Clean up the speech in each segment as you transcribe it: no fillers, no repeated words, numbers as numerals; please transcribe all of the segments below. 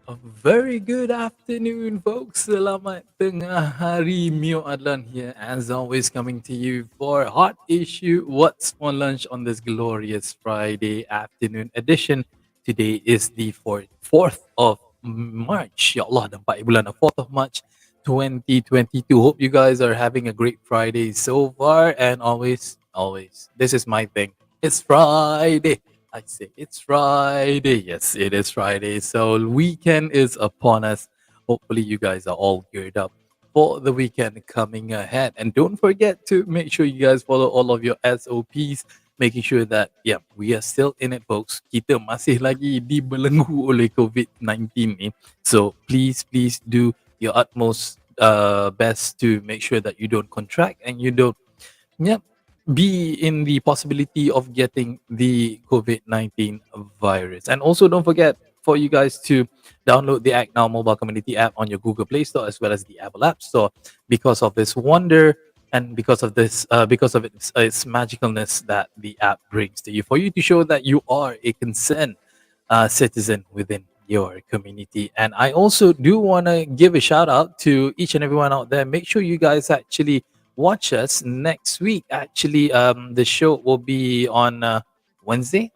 A very good afternoon, folks. Selamat tengah hari. Mio Adlan here, as always, coming to you for Hot Issue. What's for lunch on this glorious Friday afternoon edition? Today is the 4th of March. Ya Allah, nampak bulan 4th of March 2022. Hope you guys are having a great Friday so far. And always, this is my thing. It's Friday. I say it's Friday. Yes, it is Friday. So weekend is upon us. Hopefully you guys are all geared up for the weekend coming ahead. And don't forget to make sure you guys follow all of your SOPs, making sure that we are still in it, folks. Kita masih lagi dibelenggu oleh COVID-19 ni. So please do your utmost best to make sure that you don't contract and you don't Yep. Be in the possibility of getting the COVID-19 virus. And also don't forget for you guys to download the ACTnow mobile community app on your Google Play Store as well as the Apple App Store because of this wonder and because of its magicalness that the app brings to you for you to show that you are a concerned citizen within your community. And I also do want to give a shout out to each and everyone out there. Make sure you guys actually watch us next week. Actually, the show will be on Wednesday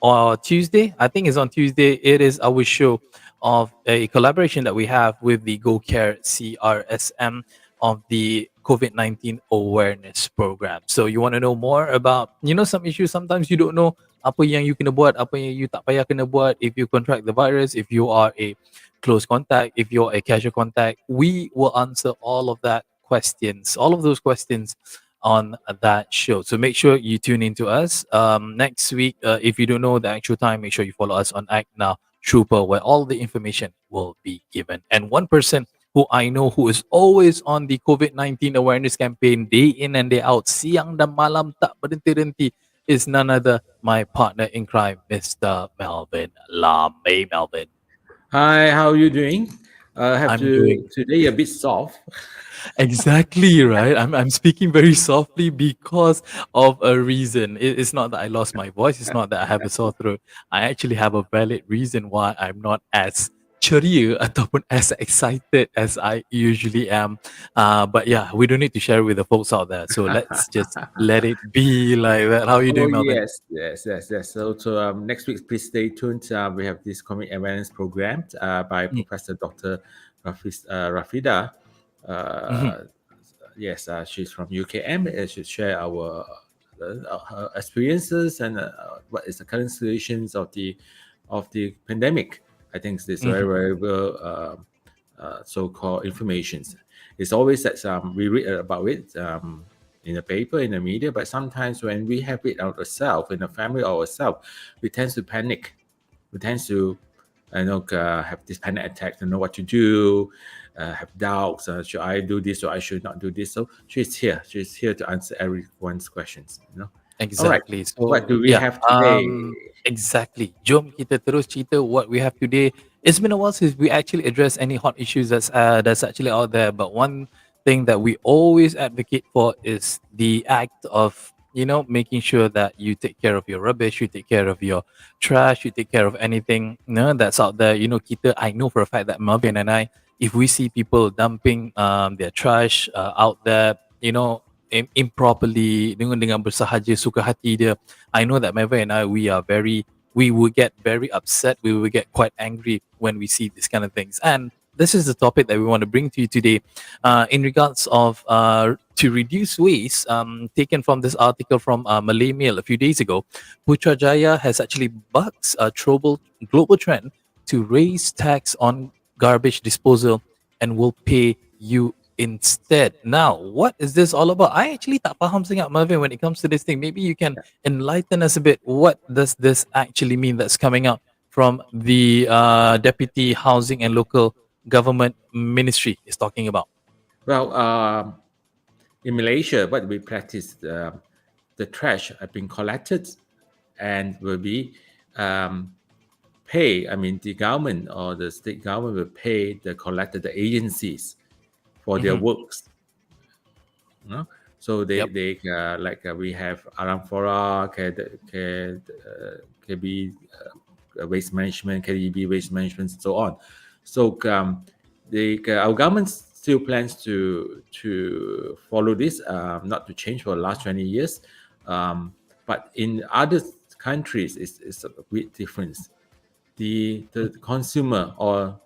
or Tuesday. I think it's on Tuesday. It is our show of a collaboration that we have with the Go Care CRSM of the COVID-19 awareness program. So you want to know more about, some issues sometimes you don't know apa yang you kena buat, apa yang you tak payah kena buat if you contract the virus, if you are a close contact, if you're a casual contact. We will answer all of those questions on that show. So make sure you tune into us next week. If you don't know the actual time, make sure you follow us on Act Now Trooper, where all the information will be given. And one person who I know who is always on the COVID-19 awareness campaign day in and day out, siang dan malam tak berhenti-henti, is none other my partner in crime, Mr. Melvin Lam. Hey, Melvin. Hi, how are you doing? I have I'm to doing today a bit soft. exactly right. I'm speaking very softly because of a reason. It's not that I lost my voice. It's not that I have a sore throat. I actually have a valid reason why I'm not as ceria ataupun as excited as I usually am. But yeah, we don't need to share with the folks out there. So let's just let it be like that. How are you Oh doing, Melvin? yes. So next week, please stay tuned. We have this COVID awareness program by Mm, Professor Dr. Rafida. mhm, Uh, yes, she's from UKM. She share her experiences and what is the current situations of the pandemic. I think this mhm. very well so-called informations. It's always that we read about it in the paper, in the media, but sometimes when we have it ourselves, in the family or ourselves, we tend to panic. We tend to have this panic attack to know what to do, have doubts. Should I do this or I should not do this? So she's here. She's here to answer everyone's questions. All right. Exactly. What So do we yeah, have today? exactly. Jom kita terus cerita what we have today. It's been a while since we actually addressed any hot issues that's actually out there. But one thing that we always advocate for is the act of making sure that you take care of your rubbish, you take care of your trash, you take care of anything that's out there. Kita I know for a fact that Marvin and I, if we see people dumping their trash out there, improperly dengan bersahaja suka hati dia, I know that Meva and I we will get very upset, we will get quite angry when we see these kind of things. And this is the topic that we want to bring to you today in regards of to reduce waste, taken from this article from Malay Mail a few days ago. Putrajaya has actually bucks a global trend to raise tax on garbage disposal and will pay you instead. Now, what is this all about? I actually tak faham sangat, Marvin, when it comes to this thing. Maybe you can enlighten us a bit. What does this actually mean that's coming out from the Deputy Housing and Local Government Ministry is talking about? Well, in Malaysia, what we practice, the trash have been collected and will be pay. I mean, the government or the state government will pay the agencies for their Mhm. works. So Yep. we have Aramfora, KB waste management, KDB waste management, and so on. So our government still plans to follow this, not to change for the last 20 years. But in other countries, it's a bit different. The consumer or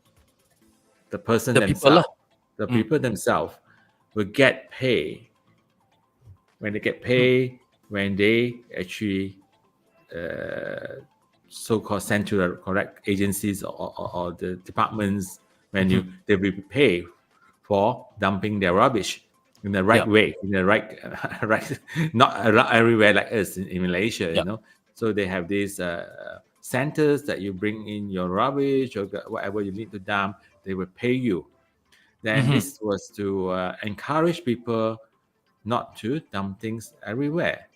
the person The people lah. themselves, the Mm. people themselves will get paid when they get Mm. paid when they actually uh, so-called sent to the correct agencies or the departments when Mhm. they will be paid for dumping their rubbish in the right Yep. way, in the right right, not everywhere like us in Malaysia, Yep. So they have these centers that you bring in your rubbish or whatever you need to dump. They will pay you. Then Mhm. this was to encourage people not to dump things everywhere.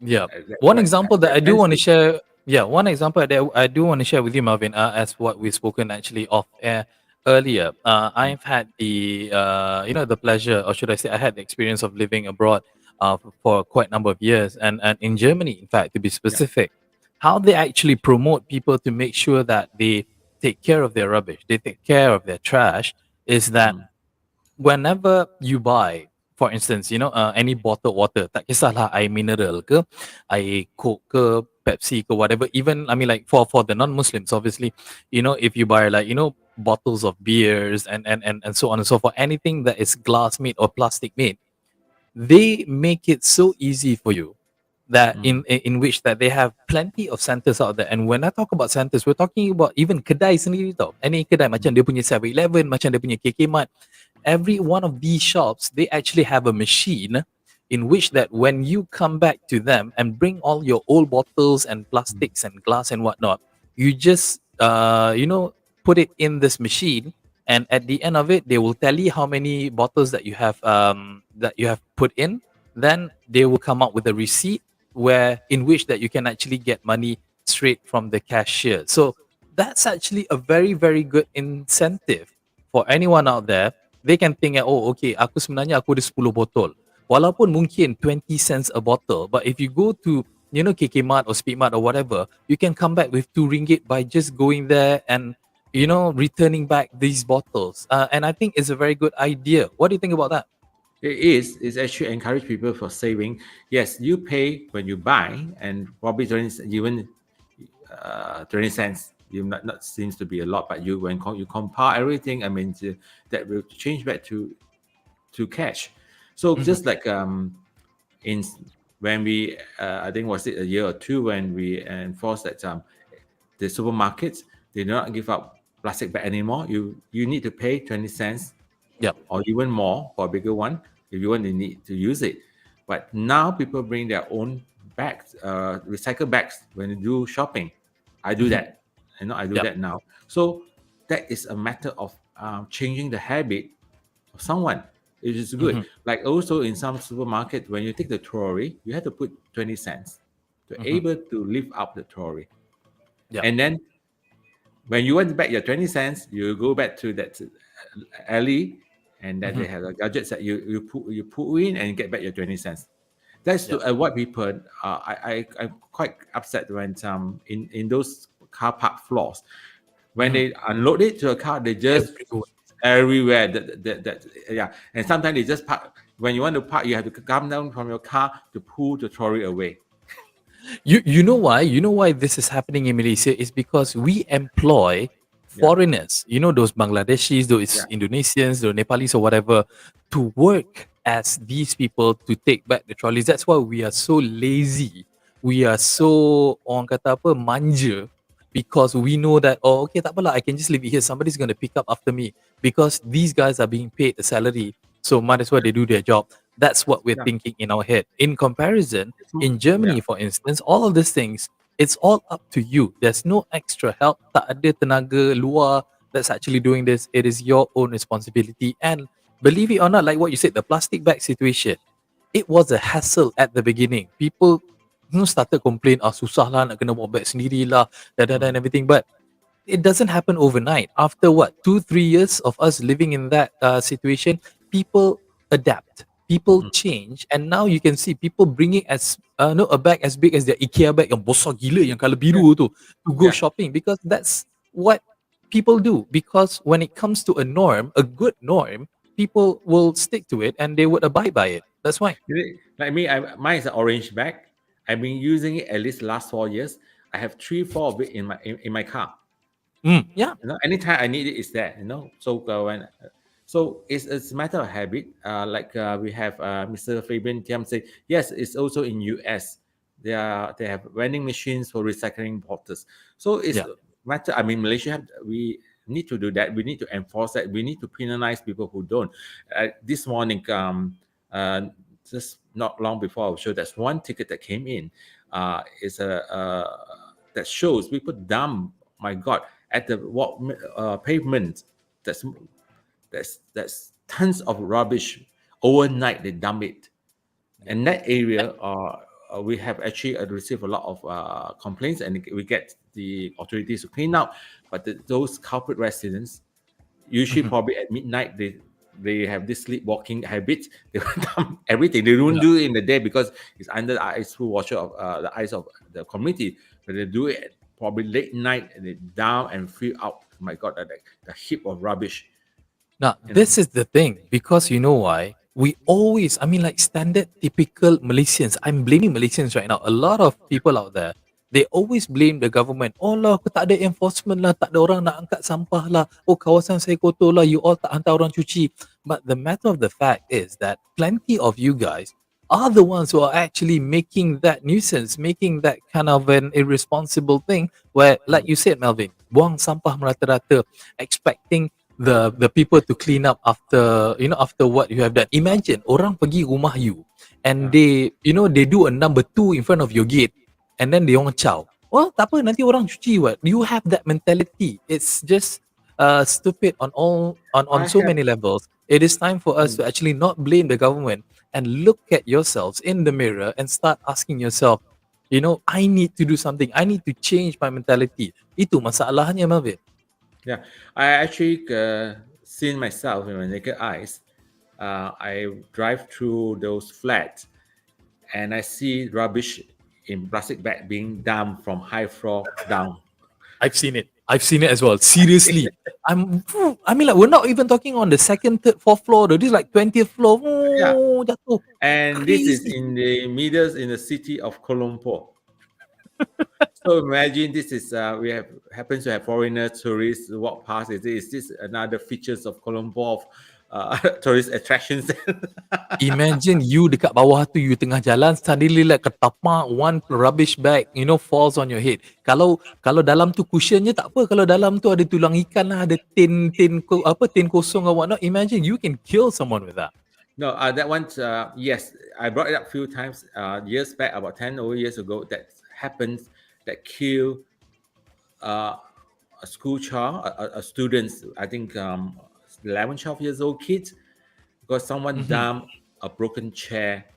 Yeah. That's One what example that I do want to expensive. share, yeah, one example that I do want to share with you, Marvin, as what we've spoken actually off air earlier. I've had the pleasure, or should I say, I had the experience of living abroad for quite a number of years, and in Germany, in fact, to be Yeah. specific, how they actually promote people to make sure that they take care of their rubbish, they take care of their trash, is that Mm, whenever you buy, for instance, any bottled water, tak kisahlah air mineral ke, air Coke ke, Pepsi ke, whatever. Even, I mean, like for the non-Muslims, obviously, if you buy like, bottles of beers and so on and so forth, anything that is glass made or plastic made, they make it so easy for you that mm, in which that they have plenty of centers out there. And when I talk about centers, we're talking about even kedai sendiri tau. Any kedai macam mm, dia punya 7-Eleven, macam dia punya KK Mart, every one of these shops, they actually have a machine in which that when you come back to them and bring all your old bottles and mm, plastics and glass and whatnot, you just put it in this machine, and at the end of it they will tell you how many bottles that you have put in. Then they will come up with a receipt where in which that you can actually get money straight from the cashier. So that's actually a very, very good incentive for anyone out there. They can think, oh, okay, aku sebenarnya aku ada 10 botol. Walaupun mungkin 20 cents a bottle, but if you go to, KK Mart or Speed Mart or whatever, you can come back with 2 ringgit by just going there and, returning back these bottles. And I think it's a very good idea. What do you think about that? It is. It's actually encourage people for saving. Yes, you pay when you buy, and probably 20, even 20 cents. You not seems to be a lot, but you compare everything. I mean, that will change back to cash. So Mhm. just like in when we I think was it a year or two when we enforced that the supermarkets they do not give out plastic bag anymore. You need to pay 20 cents Yep. or even more for a bigger one if you want to need to use it. But now people bring their own bags, recycle bags when you do shopping. I do Mhm. that. I do Yep. that now. So that is a matter of changing the habit of someone. It is good. Mhm. Like also in some supermarket, when you take the trolley, you have to put 20 cents to Mhm. able to lift up the trolley. Yep. And then when you want back your 20 cents, you go back to that alley and then they Mhm. have the gadgets that you put in and get back your 20 cents. That's to Yep. avoid people. I'm quite upset when in those car park floors when Mhm. they unload it to a car, they just Everywhere. everywhere. Yeah, and sometimes they just park. When you want to park, you have to come down from your car to pull the trolley away. You know why? You know why this is happening in Malaysia is because we employ Yeah, foreigners. You know, those Bangladeshis, those yeah, Indonesians, those Nepalis or whatever, to work as these people to take back the trolleys. That's why we are so lazy. We are so orang kata apa manja, because we know that, oh, okay, tak apalah, I can just leave it here. Somebody's going to pick up after me because these guys are being paid a salary. So might as well yeah, they do their job. That's what we're yeah. thinking in our head. In comparison, It's in yeah, Germany, for instance, all of these things, it's all up to you. There's no extra help. Tak ada tenaga luar that's actually doing this. It is your own responsibility. And believe it or not, like what you said, the plastic bag situation, it was a hassle at the beginning. People started complain, susah lah nak kena bawa bag sendiri lah, and mm, everything. But it doesn't happen overnight. After what, 2-3 years of us living in that situation, people adapt, people mm, change, and now you can see people bringing as no a bag as big as their IKEA bag yang besar gila yang color yeah, biru tu to go yeah, shopping, because that's what people do, because when it comes to a norm, a good norm, people will stick to it and they would abide by it. That's why. Like me, mine is an orange bag. I've been using it at least last 4 years. I have three, four of it in my car. Yeah. Anytime I need it, it's there. So it's a matter of habit. Like we have Mr. Fabian Tiam say, yes, it's also in US. They have vending machines for recycling bottles. So it's Yeah. a matter. I mean, Malaysia we need to do that. We need to enforce that. We need to penalize people who don't. This morning, uh, just not long before our show, there's one ticket that came in. Is a that shows people dump. My God, at the pavement, that's that's tons of rubbish overnight. They dump it, Yeah. and that area we have actually received a lot of complaints, and we get the authorities to clean up. But those culprit residents, usually Mhm. probably at midnight, they have this sleepwalking habit. They will dump everything. They don't Yeah. do it in the day because it's under the eyes full watcher of the eyes of the community. But they do it probably late night, and they down and fill out. My God, the heap of rubbish. Now, You know. this is the thing, because you know why? We always, I mean, like standard, typical Malaysians. I'm blaming Malaysians right now. A lot of people out there, they always blame the government. Oh lah, aku tak ada enforcement lah, tak ada orang nak angkat sampah lah. Oh, kawasan saya kotor lah, you all tak hantar orang cuci. But the matter of the fact is that plenty of you guys are the ones who are actually making that nuisance, making that kind of an irresponsible thing where, like you said, Melvin, buang sampah merata-rata, expecting the people to clean up after, after what you have done. Imagine orang pergi rumah you and Uh, they do a number 2 in front of your gate, and then they orang caw. Well, tak apa, nanti orang cuci what. You have that mentality. It's just stupid on all on I so have many levels. It is time for us to actually not blame the government and look at yourselves in the mirror and start asking yourself, I need to do something. I need to change my mentality. Itu masalahnya, Melvin. Yeah, I actually seen myself in my naked eyes. I drive through those flats and I see rubbish in plastic bag being dumped from high floor down. I've seen it. I've seen it as well. Seriously. I mean, like, we're not even talking on the second, third, fourth floor though. This is like 20th floor. Yeah, Oh, jatuh. and this is Crazy. in the middle in the city of Kuala Lumpur. So imagine this is we have happens to have foreigner tourists walk past. Is this another features of Kuala Lumpur of tourist attractions? Imagine you dekat bawah tu, you tengah jalan, suddenly like ketapak one rubbish bag, falls on your head. Kalau dalam tu cushionnya tak apa, kalau dalam tu ada tulang ikan lah, ada tin kosong or whatnot, imagine you can kill someone with that. No, that one, yes, I brought it up a few times years back, about 10 over years ago. That happened, that killed a school child, a student, I think 11, 12 years old kids, because someone Mhm. dumped a broken chair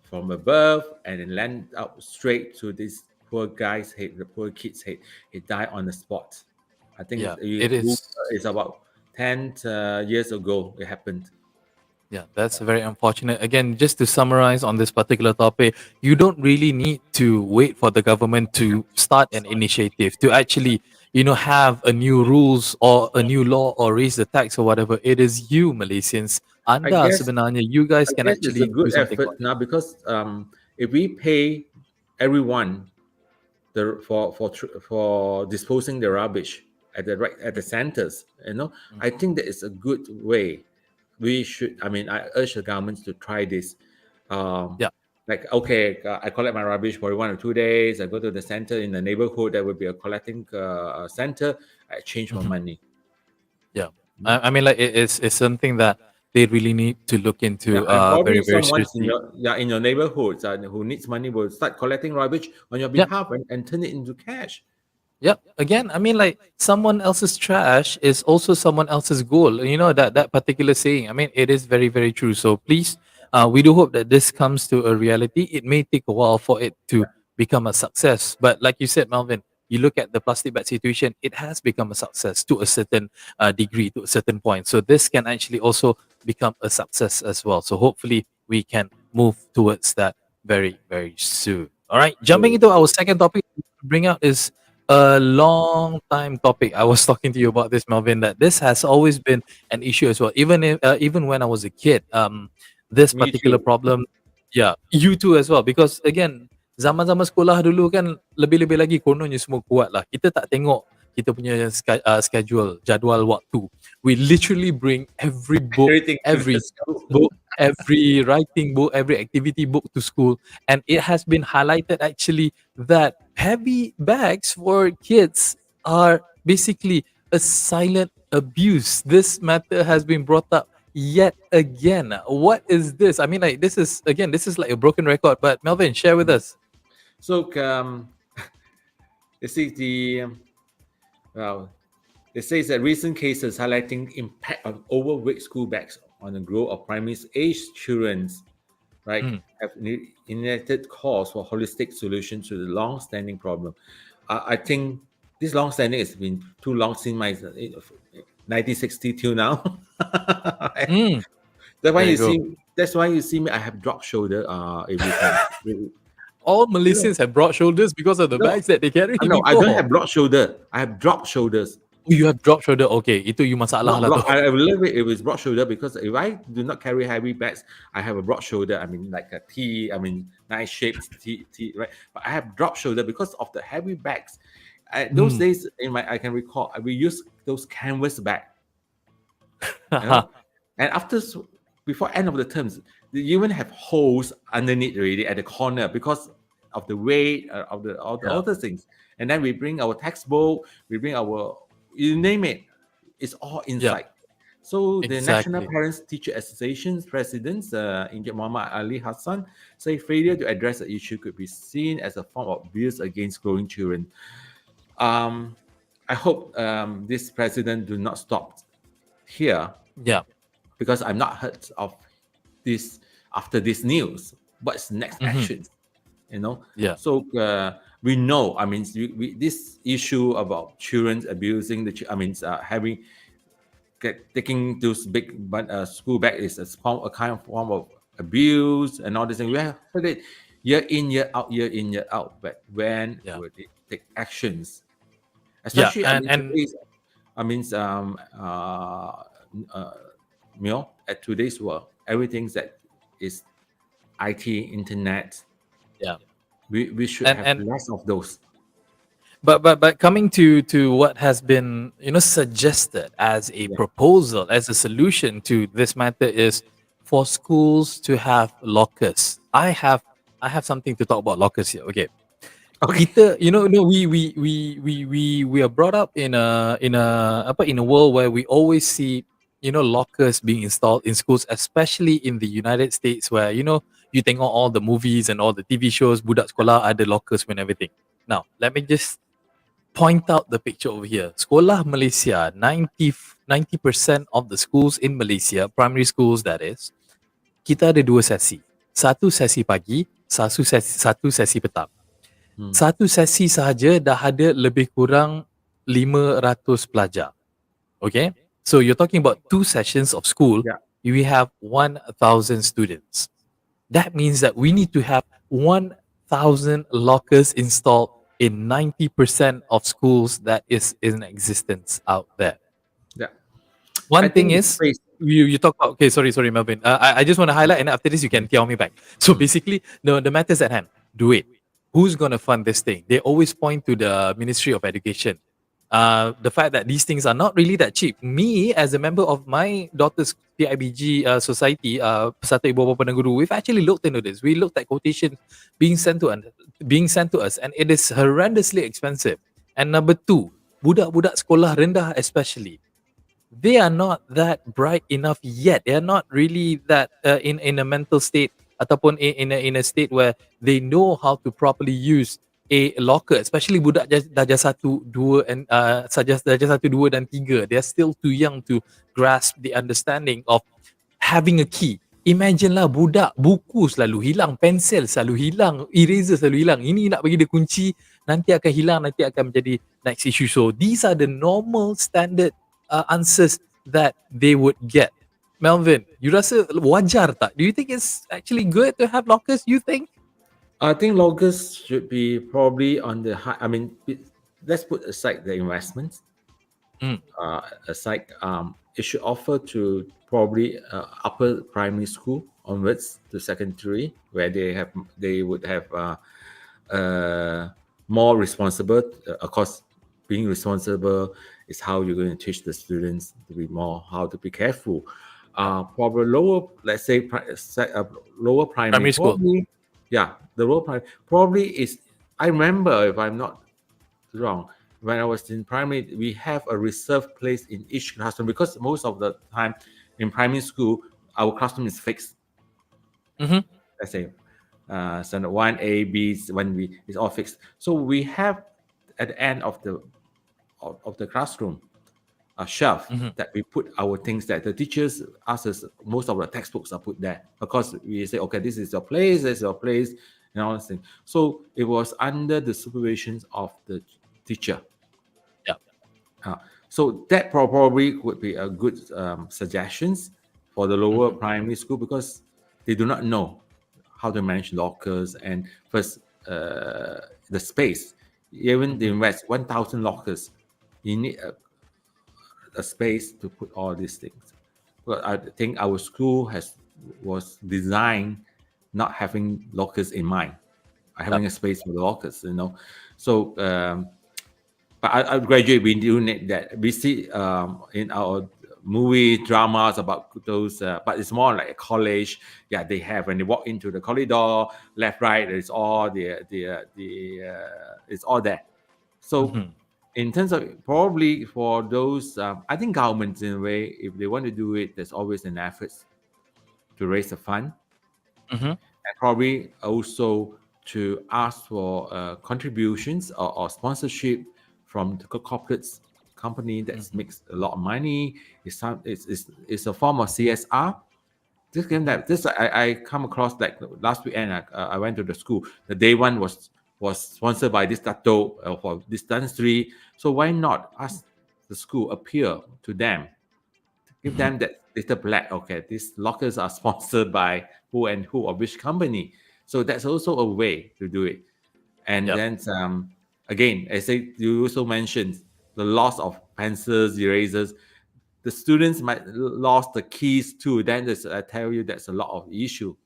from above and then land out straight to this poor guy's head, the poor kid's head. He died on the spot. I think Yeah, it is. it's about 10 years ago it happened. Yeah, that's very unfortunate. Again, just to summarize on this particular topic, you don't really need to wait for the government to start an initiative to actually, have a new rules or a new law or raise the tax or whatever. It is you, Malaysians. I Anda guess sebenarnya, you guys I can guess it's a actually do good something about effort it. now because if we pay everyone for disposing the rubbish at the centers, I think that is a good way. We should. I mean, I urge the governments to try this. Um, Yeah. like, okay, I collect my rubbish for 1 or 2 days. I go to the center in the neighborhood. There will be a collecting center. I change my Mhm. money. Yeah. Mm. I mean, like, it's something that they really need to look Yeah, into and very, probably very someone seriously. in your neighborhood who needs money will start collecting rubbish on your Yeah. behalf and turn it into cash. Yep. Again, I mean, like, someone else's trash is also someone else's goal. You know that particular saying. I mean, it is very, very true. So please, we do hope that this comes to a reality. It may take a while for it to become a success, but like you said, Melvin, you look at the plastic bag situation. It has become a success to a certain degree, to a certain point. So this can actually also become a success as well. So hopefully, we can move towards that very, very soon. All right. Jumping So, into our second topic to bring out is a long time topic. I was talking to you about this, Melvin, that this has always been an issue as well. Even when I was a kid, this Me particular too. problem, yeah, you too as well. Because again, zaman-zaman sekolah dulu kan lebih-lebih lagi kononnya semua kuat lah. Kita tak tengok kita punya schedule, jadual waktu. We literally bring every book, Everything to the every school. book, every writing book, every activity book to school, and it has been highlighted actually that heavy bags for kids are basically a silent abuse. This matter has been brought up yet again. What is this? I mean, like, this is again, this is like a broken record. But Melvin, share with us. So you see well, it says that recent cases highlighting impact of overweight school bags on the growth of primary age children, right, Mm, have enacted calls for holistic solutions to the long-standing problem. I think this long-standing has been too long since my 1960 till now. mm. That's why There you you go. see. That's why you see me. I have drop shoulder every time. All No, Malaysians have broad shoulders because of the no, bags that they carry no. I don't before. have broad shoulder. I have drop shoulders. Oh, you have drop shoulder. Okay, itu you masalah Not lah tu. broad. I love it if it's broad shoulder because if I do not carry heavy bags, I have a broad shoulder. I mean, like a T. I mean, nice shaped T. Right, but I have drop shoulder because of the heavy bags. Those Mm. days, I can recall we use those canvas bag. You know, and before end of the terms, they even have holes underneath already at the corner because of the weight of the all Yeah, the things. And then we bring our textbook, we bring our you name it, it's all yeah, inside. So the National exactly. Parents Teacher Association's president, Injit Muhammad Ali Hassan, say failure to address the issue could be seen as a form of abuse against growing children. Um, I hope this president do not stop here Yeah. because I'm not heard of this after this news. What's next Hmm. action? You know, Yeah. so we know. I mean, this issue about children abusing having taking those big school bag is a kind of form of abuse and all this thing. We have heard it year in year in year out. But when Yeah. will they take actions? Yeah. Especially, I And mean, and today's, I mean, uh, at today's world, everything that is IT, internet, yeah. we should And have and less of those. but coming to what has been, suggested as a Yeah. proposal, as a solution to this matter, is for schools to have lockers. I have something to talk about lockers here. Okay. Okay. Kita, we are brought up in a world where we always see, lockers being installed in schools, especially in the United States, where, you tengok all the movies and all the TV shows, budak sekolah ada lockers and everything. Now, let me just point out the picture over here. Sekolah Malaysia, 90% of the schools in Malaysia, primary schools that is, kita ada dua sesi. Satu sesi pagi, satu sesi petang. Hmm. Satu sesi sahaja dah ada lebih kurang 500 pelajar. Okay? So you're talking about 2 sessions of school, Yeah. we have 1,000 students. That means that we need to have 1,000 lockers installed in 90% of schools that is in existence out there. Yeah. I One thing think the is, space. you talk about, okay, sorry, Melvin. I just want to highlight, and after this, you can tell me back. So Mm. basically, the matters at hand, do it. Who's going to fund this thing? They always point to the Ministry of Education. The fact that these things are not really that cheap. Me, as a member of my daughter's PIBG society, Persatuan Ibu Bapa dan Guru, we've actually looked into this. We looked at quotations being sent to us, and it is horrendously expensive. And number two, budak-budak sekolah rendah especially, they are not that bright enough yet. They are not really that in a mental state ataupun in a state where they know how to properly use a locker, especially budak darjah 1, 2 and saja darjah 1, 2 dan 3. They are still too young to grasp the understanding of having a key. Imagine lah, budak buku selalu hilang, pensel selalu hilang, eraser selalu hilang. Ini nak bagi dia kunci, nanti akan hilang, nanti akan menjadi next issue. So these are the normal standard answers that they would get. Melvin, you rasa wajar tak? Do you think it's actually good to have lockers? You think? I think loggers should be probably on the high. I mean, let's put aside the investments. Mm. Aside, it should offer to probably upper primary school onwards to secondary, where they would have uh, more responsible. Of course, being responsible is how you're going to teach the students to be more how to be careful. Yeah. Probably lower, let's say, lower primary, Primary school. probably, yeah, the lower primary probably is. I remember, if I'm not wrong, when I was in primary, we have a reserved place in each classroom because most of the time in primary school, our classroom is fixed. Mm-hmm. Let's say standard one A, B, when we it's all fixed. So we have at the end of the classroom a shelf Mm-hmm. that we put our things that the teachers ask us. Most of the textbooks are put there because we say, okay, this is your place, this is your place, and all this thing. So it was under the supervision of the teacher. Yeah. Uh, so that probably would be a good suggestions for the lower Mm-hmm. primary school because they do not know how to manage lockers and first the space. Even they Mm-hmm. invest 1,000 lockers, you need a space to put all these things. But I think our school was designed not having lockers in mind, Yeah. having a space for the lockers. So but I graduate, we do need that. We see in our movie dramas about those, but it's more like a college. Yeah, they have when they walk into the corridor, left, right. It's all it's all there. So Mm-hmm. in terms of probably for those, I think governments in a way, if they want to do it, there's always an effort to raise a fund Mm-hmm. and probably also to ask for contributions or sponsorship from the corporates company that Mm-hmm. makes a lot of money. It's a form of CSR. This game Mm-hmm. that this I come across like last weekend. I went to the school. The day one was sponsored by this tattoo for this dentistry. So why not ask the school appeal to them, give Mm-hmm. them that little black. Okay, these lockers are sponsored by who and who or which company. So that's also a way to do it. And Yeah. then again, I say you also mentioned the loss of pencils, erasers. The students might lost the keys too. Then I tell you that's a lot of issue,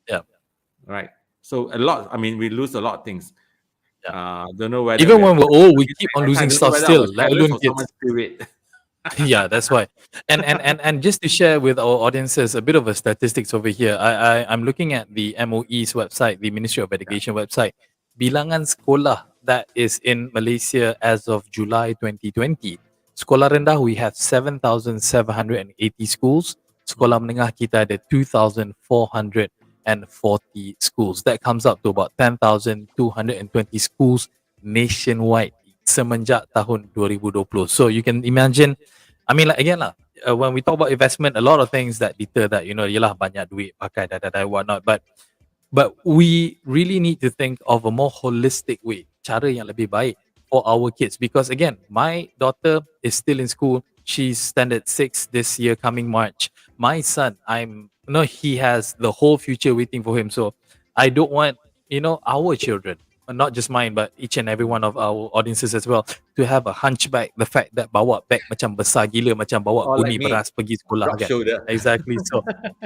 Yeah. right? So a lot. I mean, we lose a lot of things. Yeah. Don't know whether Even we are when we're talking old, about we kids keep on and I losing don't know stuff whether still, our let parents alone or kids. someone's spirit. Yeah, that's why. And just to share with our audiences a bit of a statistics over here. I'm looking at the MOE's website, the Ministry of Yeah. Education website. Bilangan sekolah that is in Malaysia as of July 2020. Sekolah rendah we have 7,780 schools. Sekolah Mm. menengah kita ada 2,440 schools. That comes up to about 10,220 schools nationwide semenjak tahun 2020. So you can imagine, I mean, like again lah, when we talk about investment, a lot of things that deter that, yelah banyak duit pakai whatnot. But we really need to think of a more holistic way, cara yang lebih baik for our kids. Because again, my daughter is still in school. She's standard 6 this year, coming March. My son, he has the whole future waiting for him. So I don't want, our children, not just mine, but each and every one of our audiences as well, to have a hunchback. The fact that bawa bag macam besar gila, macam bawa Or like guni me, beras pergi sekolah drop kan. shoulder. Exactly.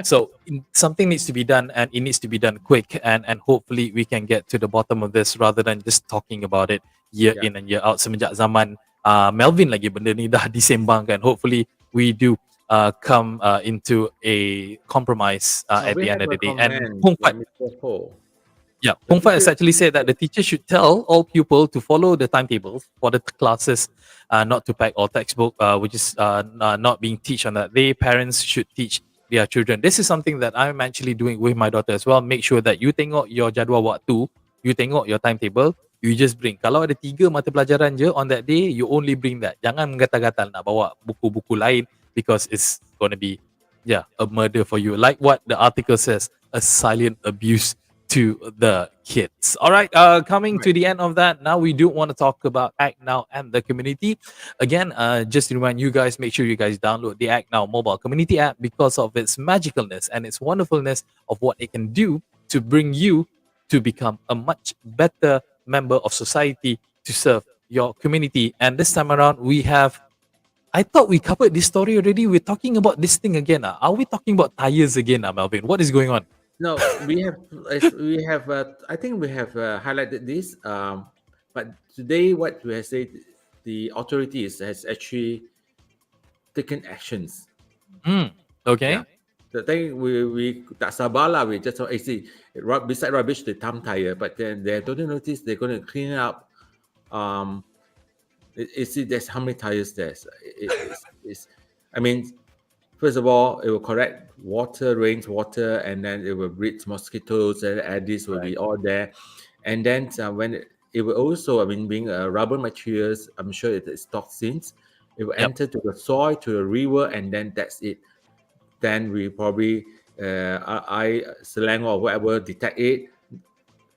So something needs to be done, and it needs to be done quick, and hopefully we can get to the bottom of this rather than just talking about it year Yeah. in and year out. Semenjak zaman Melvin lagi benda ni dah disembangkan. Hopefully we do come into a compromise at We the end have of a the day. And comment Pung Fat, from Mr. Ho. yeah, The Pung Fat has teacher, actually said that the teacher should tell all pupils to follow the timetables for the classes, not to pack all textbook, which is not being teach on that day. Parents should teach their children. This is something that I'm actually doing with my daughter as well. Make sure that you tengok your jadual waktu, you tengok your timetable, you just bring. Kalau ada 3 mata pelajaran je on that day, you only bring that. Jangan menggatal-gatal nak bawa buku-buku lain because it's going to be, yeah, a murder for you. Like what the article says, a silent abuse to the kids. All right, coming right. to the end of that, now we do want to talk about Act Now and the community. Again, just to remind you guys, make sure you guys download the Act Now mobile community app because of its magicalness and its wonderfulness of what it can do to bring you to become a much better member of society to serve your community. And this time around, we have. I thought we covered this story already. We're talking about this thing again. Are we talking about tires again, Melvin? What is going on? No, we have I think we have highlighted this. But today, what we have said, the authorities has actually taken actions. Mm, Yeah, okay. the thing we tak sabar lah. We just see beside rubbish the thumb tire, but then they don't notice they're going to clean it up. Um, see, there's how many tires there's. It's I mean, first of all, it will correct water, rains water, and then it will breed mosquitoes, and addis will Right. be all there. And then when it will also, I mean, being rubber materials, I'm sure it is toxins. It will Yep. enter to the soil, to the river, and then that's it. Then we probably, slang or whatever, detect it.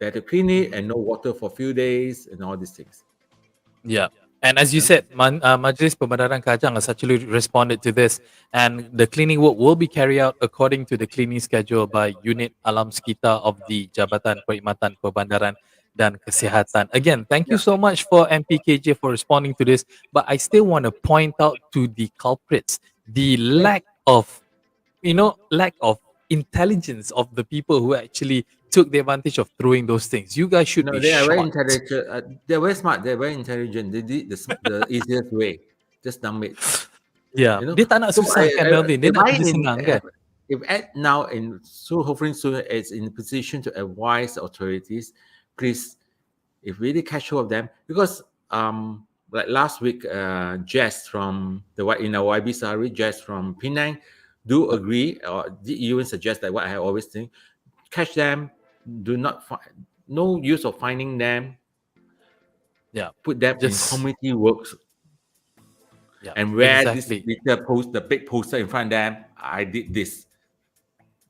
They have to clean it and no water for a few days and all these things. Yeah. And as you Yeah. said, Majlis Pembedaran Kajang has actually responded to this, and the cleaning work will be carried out according to the cleaning schedule by Unit Alam Sekitar of the Jabatan Perkhidmatan Perbandaran dan Kesihatan. Again, thank you Yeah. so much for MPKJ for responding to this, but I still want to point out to the culprits the Yeah. lack of intelligence of the people who actually took the advantage of throwing those things. You guys should No, be they are very shot. intelligent. They're very smart. They're very intelligent. They did the easiest way. Just dump it. Ya, You know. dia tak nak So susah kan Melvin, dia if nak I kerja in senang kan? if Ed now in so hopefully soon is in a position to advise the authorities, please, if really catch hold of them, because like last week, Jess from in our YB Sari, Jess from Penang, do Yep, agree or did even suggest that what I always think, catch them, do not no use of finding them, yeah, put them in just community works yeah, and wear this exactly. little post, the big poster in front of them. I did this,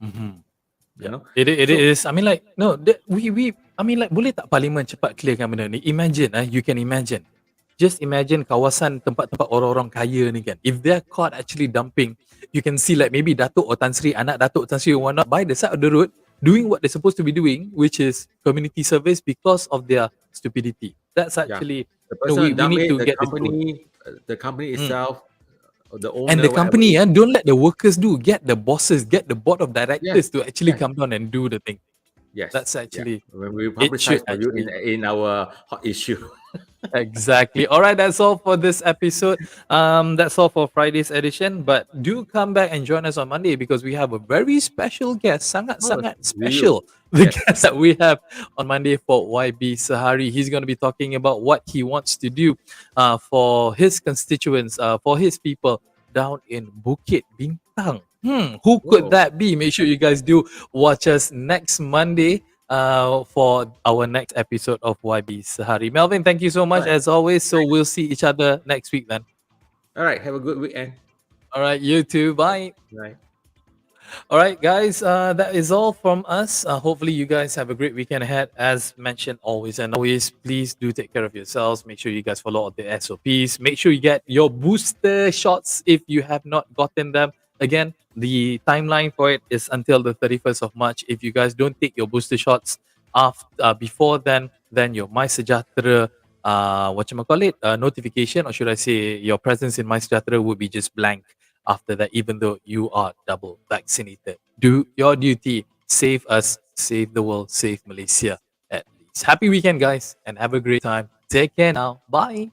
Mhm. you Yeah, know. it So is. I mean, like, no, we. I mean, like, boleh tak Parlimen cepat clearkan benda ni? Imagine, you can imagine. Just imagine kawasan tempat-tempat orang-orang kaya ni kan. If they're caught actually dumping, you can see like maybe Datuk or Tan Sri, anak Datuk Tan Sri or whatnot by the side of the road doing what they're supposed to be doing, which is community service because of their stupidity. That's yeah, actually, the person who we dump need it, to get this going. the company Mm. itself, or the And the owner, whatever. company, don't let the workers do. Get the bosses, get the board of Yes, directors to actually yes, come down and do the thing. yes, That's yeah. actually, When we it should publicize for you actually. in our hot issue. Exactly. All right, that's all for this episode. That's all for Friday's edition. But do come back and join us on Monday because we have a very special guest, sangat Oh, sangat you, special. The yes, guest that we have on Monday for YB Sahari, he's going to be talking about what he wants to do, for his constituents, for his people down in Bukit Bintang. Who could oh, that be? Make sure you guys do watch us next Monday for our next episode of YB Sahari. Melvin, thank you so all much right, as always. So we'll see each other next week then. all right. Have a good weekend. All right, you too. Bye. Right. All right, guys, that is all from us. Hopefully, you guys have a great weekend ahead. As mentioned, always and always, please do take care of yourselves. Make sure you guys follow all the SOPs. Make sure you get your booster shots if you have not gotten them. Again, the timeline for it is until the 31st of March. If you guys don't take your booster shots after before then your My Sejahtera notification, or should I say your presence in My Sejahtera would be just blank after that, even though you are double vaccinated. Do your duty. Save us, save the world, save Malaysia at least. Happy weekend, guys, and have a great time. Take care now. Bye.